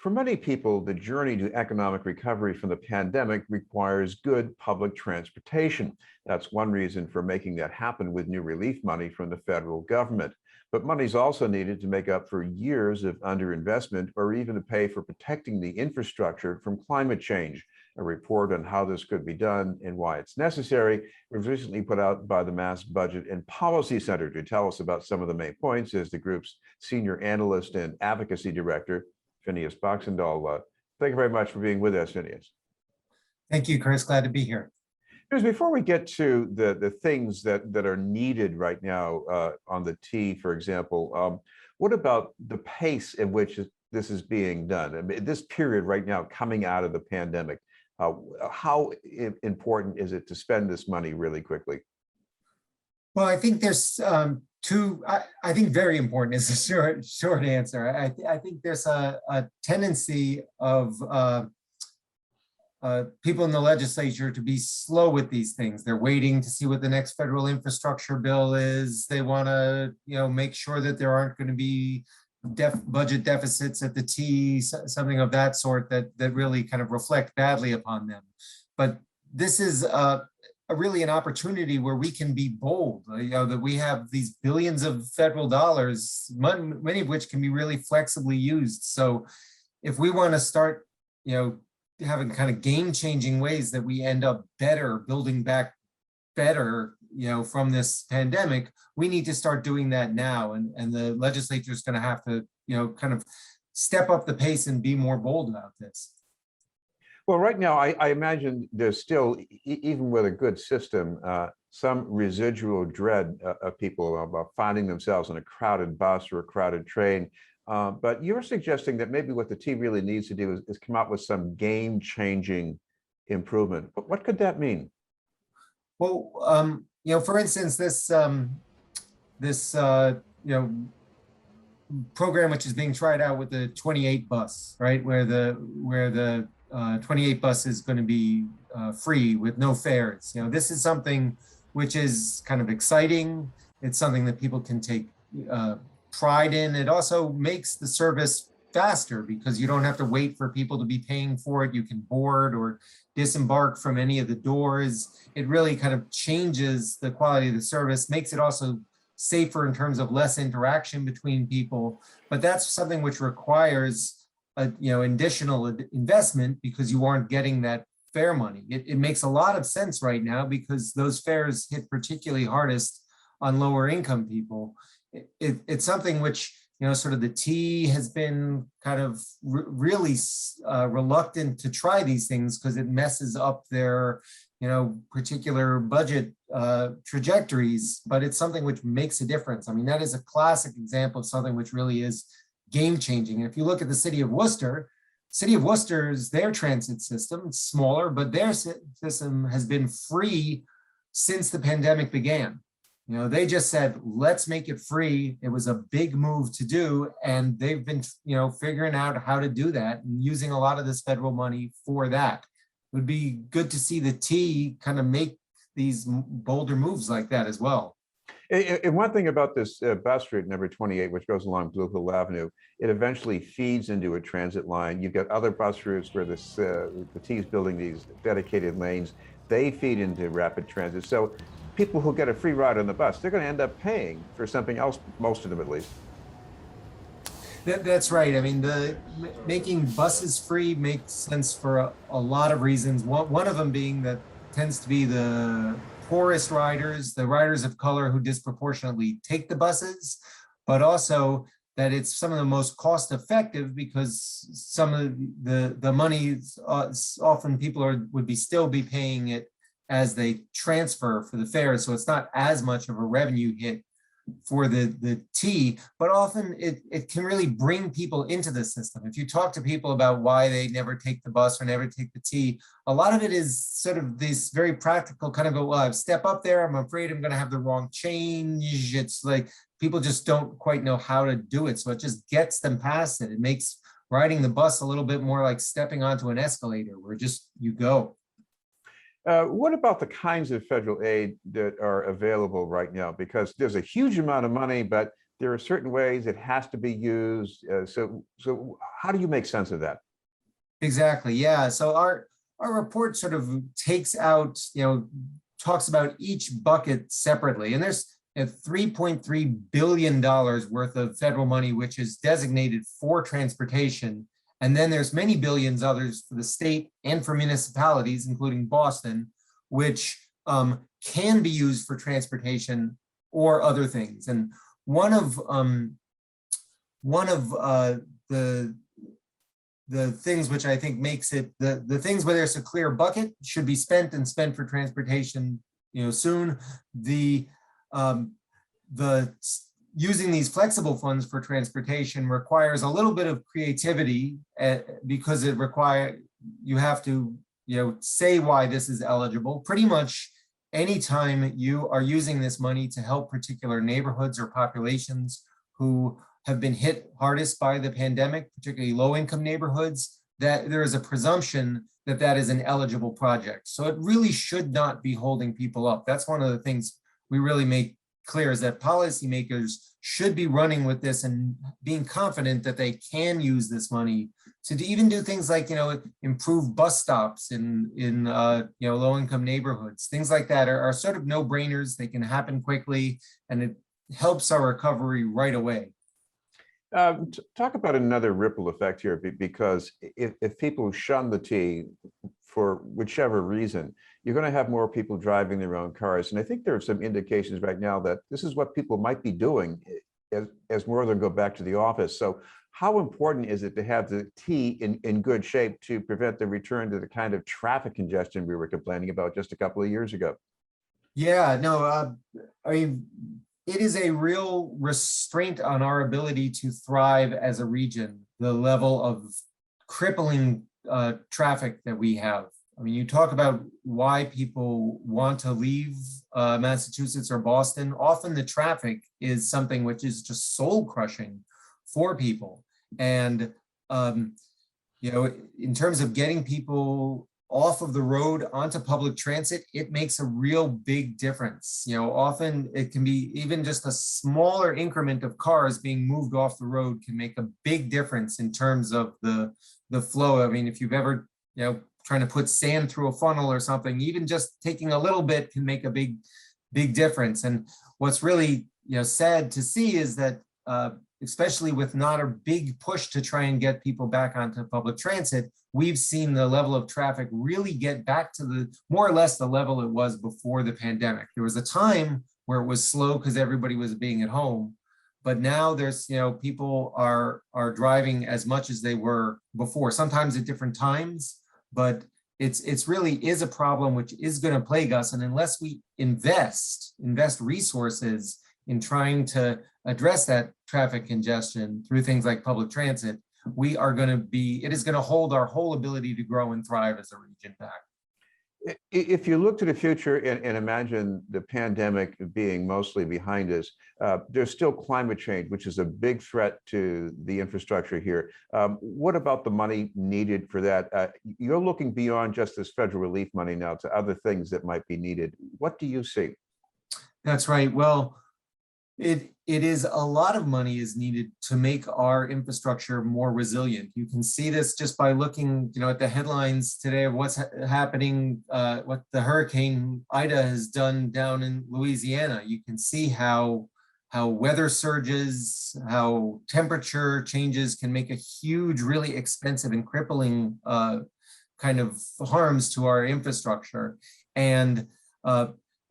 For many people, the journey to economic recovery from the pandemic requires good public transportation. That's one reason for making that happen with new relief money from the federal government. But money's also needed to make up for years of underinvestment or even to pay for protecting the infrastructure from climate change. A report on how this could be done and why it's necessary was recently put out by the Mass Budget and Policy Center. To tell us about some of the main points is the group's Senior Analyst and Advocacy Director, Phineas Baxandall. Thank you very much for being with us, Phineas. Thank you, Chris. Glad to be here. Before we get to the things that are needed right now on the T, for example, what about the pace at which this is being done? I mean, this period right now coming out of the pandemic, how important is it to spend this money really quickly? Well, I think there's I think very important is the short answer. I think there's a tendency of people in the legislature to be slow with these things. They're waiting to see what the next federal infrastructure bill is. They want to, make sure that there aren't going to be budget deficits at the T, something of that sort that really kind of reflect badly upon them. But this is really an opportunity where we can be bold, that we have these billions of federal dollars, many of which can be really flexibly used. So if we want to start, having kind of game-changing ways that we end up better, building back better, from this pandemic, we need to start doing that now. And the legislature is going to have to, kind of step up the pace and be more bold about this. Well, right now, I imagine there's still, even with a good system, some residual dread of people about finding themselves in a crowded bus or a crowded train. But you're suggesting that maybe what the T really needs to do is come up with some game-changing improvement. But what could that mean? Well, for instance, this program which is being tried out with the 28 bus, right, where the 28 bus is going to be free with no fares. This is something which is kind of exciting. It's something that people can take pride in. It also makes the service faster because you don't have to wait for people to be paying for it. You can board or disembark from any of the doors. It really kind of changes the quality of the service, makes it also safer in terms of less interaction between people. But that's something which requires additional investment because you aren't getting that fare money. It makes a lot of sense right now because those fares hit particularly hardest on lower income people. It's something which, sort of the T has been kind of really reluctant to try these things because it messes up their, particular budget trajectories, but it's something which makes a difference. I mean, that is a classic example of something which really is game changing. And if you look at the city of Worcester's, their transit system, it's smaller, but their system has been free since the pandemic began. They just said, let's make it free. It was a big move to do. And they've been, figuring out how to do that and using a lot of this federal money for that. It would be good to see the T kind of make these bolder moves like that as well. And one thing about this bus route, number 28, which goes along Blue Hill Avenue, it eventually feeds into a transit line. You've got other bus routes where the T is building these dedicated lanes. They feed into rapid transit. So people who get a free ride on the bus, they're going to end up paying for something else, most of them at least. That's right. I mean, making buses free makes sense for a lot of reasons. One of them being that tends to be the poorest riders, the riders of color who disproportionately take the buses, but also that it's some of the most cost effective because some of the money often people would still be paying it as they transfer for the fares. So it's not as much of a revenue hit for the T, but often it can really bring people into the system. If you talk to people about why they never take the bus or never take the T, a lot of it is sort of this very practical kind of go, well, I step up there, I'm afraid I'm going to have the wrong change. It's like people just don't quite know how to do it. So it just gets them past it. It makes riding the bus a little bit more like stepping onto an escalator where just you go. What about the kinds of federal aid that are available right now? Because there's a huge amount of money, but there are certain ways it has to be used. So how do you make sense of that? Exactly. Yeah. So our report sort of takes out, talks about each bucket separately. And there's $3.3 billion worth of federal money, which is designated for transportation. And then there's many billions others for the state and for municipalities, including Boston, which can be used for transportation or other things. And one of the things which I think makes it the things where there's a clear bucket should be spent and spent for transportation, soon. The using these flexible funds for transportation requires a little bit of creativity because you have to say why this is eligible. Pretty much anytime you are using this money to help particular neighborhoods or populations who have been hit hardest by the pandemic, particularly low-income neighborhoods, that there is a presumption that that is an eligible project. So it really should not be holding people up. That's one of the things we really make clear, is that policymakers should be running with this and being confident that they can use this money to even do things like, improve bus stops in low-income neighborhoods. Things like that are sort of no-brainers. They can happen quickly, and it helps our recovery right away. Talk about another ripple effect here, because if people shun the T for whichever reason, you're going to have more people driving their own cars. And I think there are some indications right now that this is what people might be doing as more of them go back to the office. So how important is it to have the T in good shape to prevent the return to the kind of traffic congestion we were complaining about just a couple of years ago? Yeah, no, I mean, it is a real restraint on our ability to thrive as a region, the level of crippling traffic that we have. I mean, you talk about why people want to leave Massachusetts or Boston. Often the traffic is something which is just soul crushing for people. And, in terms of getting people off of the road onto public transit, it makes a real big difference. Often it can be even just a smaller increment of cars being moved off the road can make a big difference in terms of the flow. I mean, if you've ever, trying to put sand through a funnel or something, even just taking a little bit can make a big difference. And what's really, sad to see is that, especially with not a big push to try and get people back onto public transit, we've seen the level of traffic really get back to the more or less the level it was before the pandemic. There was a time where it was slow because everybody was being at home, but now there's, people are driving as much as they were before, sometimes at different times, but it's really is a problem which is going to plague us. And unless we invest resources in trying to address that traffic congestion through things like public transit, it is going to hold our whole ability to grow and thrive as a region back. If you look to the future and imagine the pandemic being mostly behind us, there's still climate change, which is a big threat to the infrastructure here. What about the money needed for that? You're looking beyond just this federal relief money now to other things that might be needed. What do you see? That's right. Well, it is a lot of money is needed to make our infrastructure more resilient. You can see this just by looking, at the headlines today of what's happening, what the Hurricane Ida has done down in Louisiana. You can see how weather surges, how temperature changes can make a huge, really expensive and crippling kind of harms to our infrastructure. And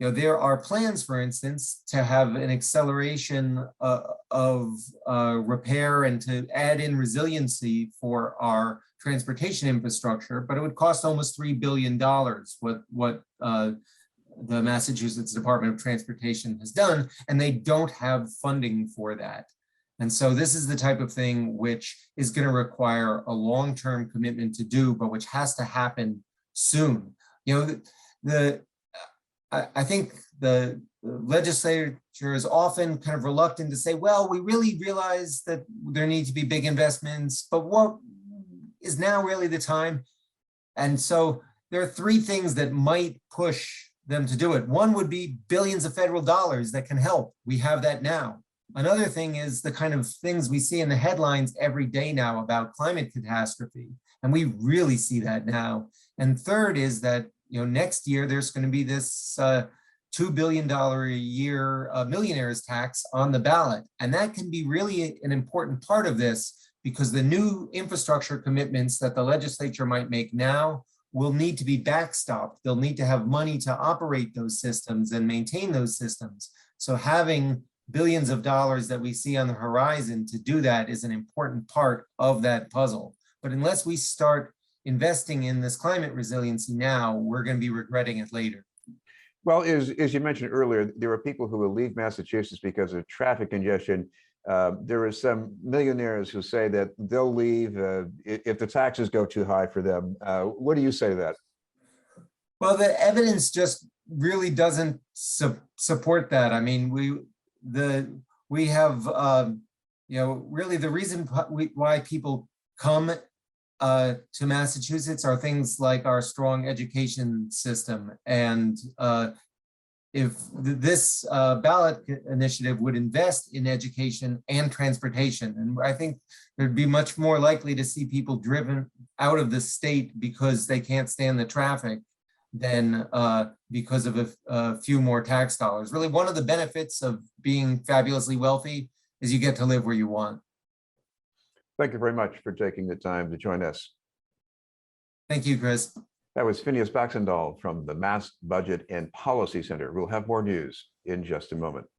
there are plans, for instance, to have an acceleration of repair and to add in resiliency for our transportation infrastructure, but it would cost almost $3 billion, what the Massachusetts Department of Transportation has done, and they don't have funding for that. And so this is the type of thing which is going to require a long-term commitment to do, but which has to happen soon. I think the legislature is often kind of reluctant to say, well, we really realize that there need to be big investments, but what is now really the time? And so there are three things that might push them to do it. One would be billions of federal dollars that can help. We have that now. Another thing is the kind of things we see in the headlines every day now about climate catastrophe. And we really see that now. And third is that, next year there's going to be this $2 billion a year millionaires tax on the ballot. And that can be really an important part of this, because the new infrastructure commitments that the legislature might make now will need to be backstopped. They'll need to have money to operate those systems and maintain those systems. So having billions of dollars that we see on the horizon to do that is an important part of that puzzle. But unless we start investing in this climate resiliency now, we're going to be regretting it later. Well, as you mentioned earlier, there are people who will leave Massachusetts because of traffic congestion. There are some millionaires who say that they'll leave if the taxes go too high for them. What do you say to that? Well, the evidence just really doesn't support that. I mean, we have really the reason why people come to Massachusetts are things like our strong education system. And if this ballot initiative would invest in education and transportation, and I think there'd be much more likely to see people driven out of the state because they can't stand the traffic than because of a few more tax dollars. Really, one of the benefits of being fabulously wealthy is you get to live where you want. Thank you very much for taking the time to join us. Thank you, Chris. That was Phineas Baxandall from the Mass Budget and Policy Center. We'll have more news in just a moment.